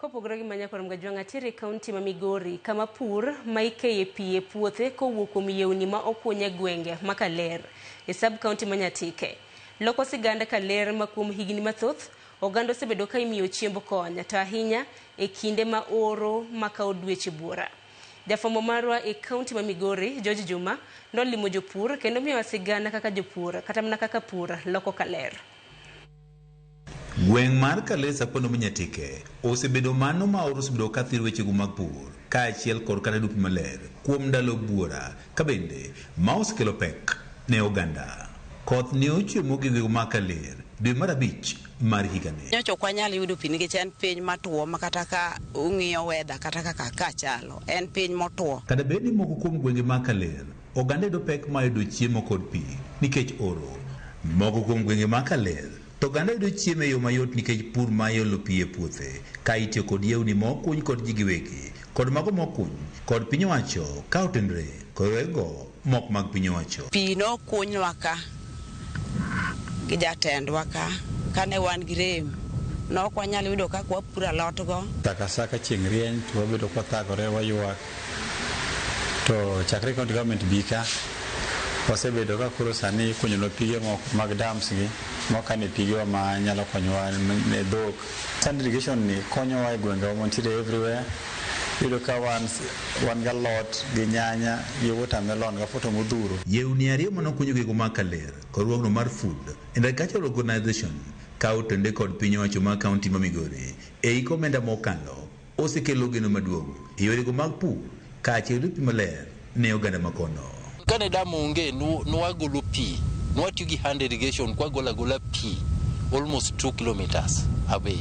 Kopogore gi manya kor mgajwang' atiri kaunti ma Migori kama pur ma ikeye pi e puothe kowuok kuom yewni ma okunye gwenge ma Kaler e sub kaunti ma Nyatike. Loko siganda Kaler ma kuom higni mathoth oganda osebedo ka imiyo chiemb kony to ahinya e kinde ma oro makawo dweche buora. Jafwambo marwa e kaunti ma Migori George Juma nolimo jopur kendo miyo sigana kaka jopur kata mana kaka pur loko Kaler. Gweng' mar Kaler sapono Nyatike osebedo mano ma osebedo ka thiro wechego mag pur ka achiel kod kata dupi maler kuom ndalo buora ka bende ma osekelo pek ne oganda. Koth ne ochwe mogego ma Kaler dwe mar 5 mar higani. Nyocho kwa nyalo yudo pi nikech en piny matuo ma kata ka ung'iyo weather kata kaka ka chalo en piny motuo. Kada bed ni moko kuom gwenge ma Kaler oganda yudo pek ma yudo chiemo kod pi nikech oro. Moko kuom gwenge ma Kaler to oganda yudo chiemo e yo mayot nikech pur ma yolo pi e puothe ka itiyo kod yewni mokuny kod ji giwegi kod mago mokuny kod piny owacho ka otenore kod wego mok mag piny owacho. Pi no kunywa ka gi jatendwa ka kane wan gi rem no kwa nyalo yudo ka kwa pura alot go. Takasaka chieng' rieny to wabedo kwa thagore wayuak to chakre county government bika wasebedo ka koro sani kunyono pige mag dams gi mokane pige ma nyalo konyowa ne dhok. Sand irrigation ni konyowa e gwenge montiere everywhere. Yudo ka wan galot gi nyanya gi watermelon ga foto modhuro. Yewni ariyo manokunyo gego ma Kaler kod ruogno mar Food and Agricultural Organization ka otende kod piny owacho ma kaunti ma Migori e iko omenda mokalo osekelo geno maduong' e yorego mag pur ka achiel pi maler ne oganda makono. Kane dam onge nwagolo pi nwatiyo gi hand irrigation kwa gola pi almost 2 kilometers away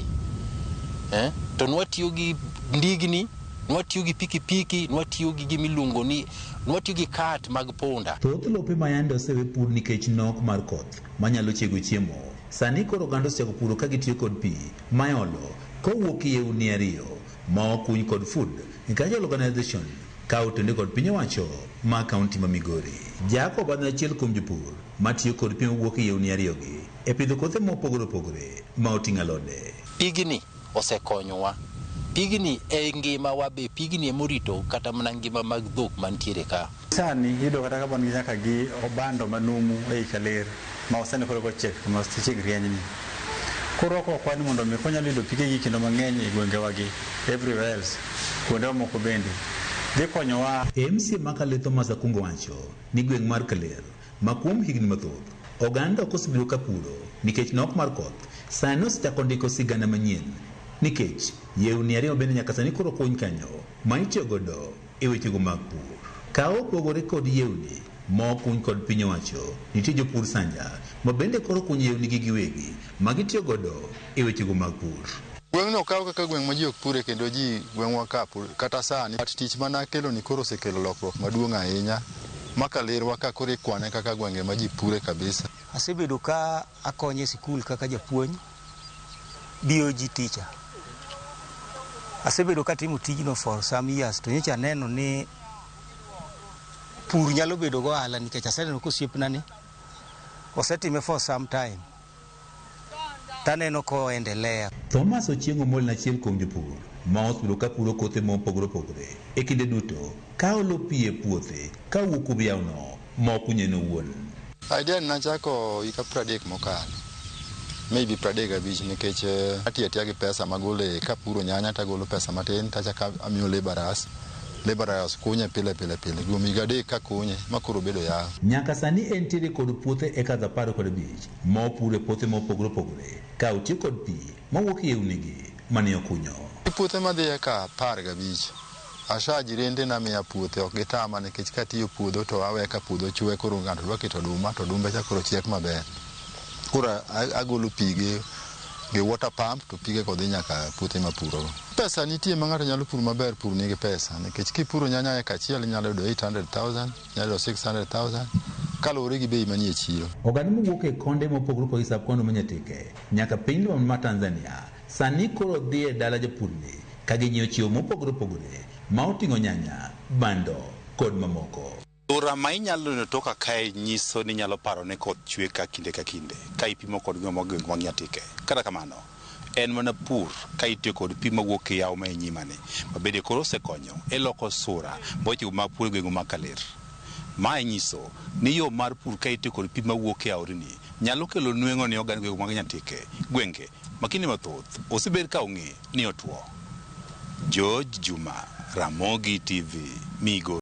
to nwatiyo gi ndigni nwatiyo gi pikipiki nwatiyo gi gimiluongo ni nwatiyo gi cart mag punda. Thoth lope ma yande osewe pur nikech nok mar koth manyalo chiego chiemo. Sani koro oganda osechako puro ka gitiyo kod pi mayolo kowuok yewni ariyo ma okuny kod Food and Agricultural Organization ka otende kod piny owacho ma kaunti ma Migori. Jacob en achiel kuom jopur matiyo kod pi mowuok yewni ariyogi e pidho kothe mopogore opogore ma oting'o alode. Pigni osekonyowa. Pigni e ngima wa be pigni e morito kata mana ngima mag dhok mantiere ka. Sani yudo kata ka bon gi nyaka gi obando manumu e Kaler ma osene koro gochiek ma chieng' rieny ni. Koro ko kwani mondo mi konyalo yudo pige gi kendo mang'eny e gwenge wagi everywhere else kuonde moko bende dhi konyowa. MC Makaletho Masakungo wacho ni gweng' mar Kaler ma kuom higni mathoth oganda ok osebiro ka puro nikech nok mar koth sani osechako ndiko sigana manyien nikech yewni ariyo bende nyaka sani koro kuny kanyo ma itiyo godo e wechego mag pur. Ka opogore kod yewni ma okuny kod piny owacho nitie jopur sanja ma bende koro kuny yewni gi giwegi ma gitiyo godo e wechego mag pur. Gweng' no kawo kaka gweng' ma ji ok pure kendo ji gweng'wa ka pur kata sani tich mana kelo ni koro osekelo lokruok maduong' ahinya ma Kalerwa ka koro ikwane kaka gwenge ma ji pure kabisa. Asebedo ka akonyo e sikul kaka japuonj BOG teacher. Asebedo ka timo tijno for some years to nyocha neno ni pur nyalo bedo go ohala nikech aseneno kosiepna ni osetime for some time. Taneno ko endelea. Thomas Ochieng' Omol na achiel kuom jopur ma osebedo ka puro kothe mopogore opogore e kinde duto ka olo pi e puothe ka wuok kuom yawno ma okunyeno wuon. Idea nachako hika 30 mokalo. Maybe 35 nikech atiya gi pesa magole ka puro nyanya tagolo pesa matin tachaka amiyo laborers kunye pile dum higa 3 ka kunye makoro bedo yawo. Nyaka sani entiere kod puothe eka 15 ma opure puothe mopogore opogore ka otiyo kod pi mawuok yewnigi mane okunyo. Puothe madhi eka 15 asha jirende na miya puothe ok gitama nikech katiyo puodho to awe ka puodho chwe koro ng'ato dwa keto oduma to odumbe cha koro chiek maber. Kura agolo pige gi water pump to pige kodhi nyaka puothe mapuro. Pesa nitie ma ng'ato nyalo puro maber, pur nigi pesa nikech kipuro nyanya eka achiel nyalo yudo 800,000 nyalo 600,000 kaluwore gi bei manie chiro. Oganda mowuok e konde mopogore opogore sab kono ma Nyatike nyaka piny ma Tanzania sani koro dhi e dala jopurni ka ginyiewo chiemo mopogore opogore ma oting'o nyanya, bando kod mamoko. Ora ma inyalo neno toka kae nyiso ni nyalo paro ne koth chwe ka kinde ka ipimo kod gweng' ma Nyatike. Kata kamano en mana pur ka itiyo kod pi mawuok e yawo ma e nyimani mabende koro osekonyo e loko sura bocho mag pur e gwenge mag Kaler. Mae nyiso ni yo mar pur ka itiyo kod pi mawuok e aorni nyalo kelo nweng'o ne oganda gwenge mag Nyatike, gwenge makinde mathoth osebed ka ong'e ni otuo. George Juma, Ramogi TV, Migori.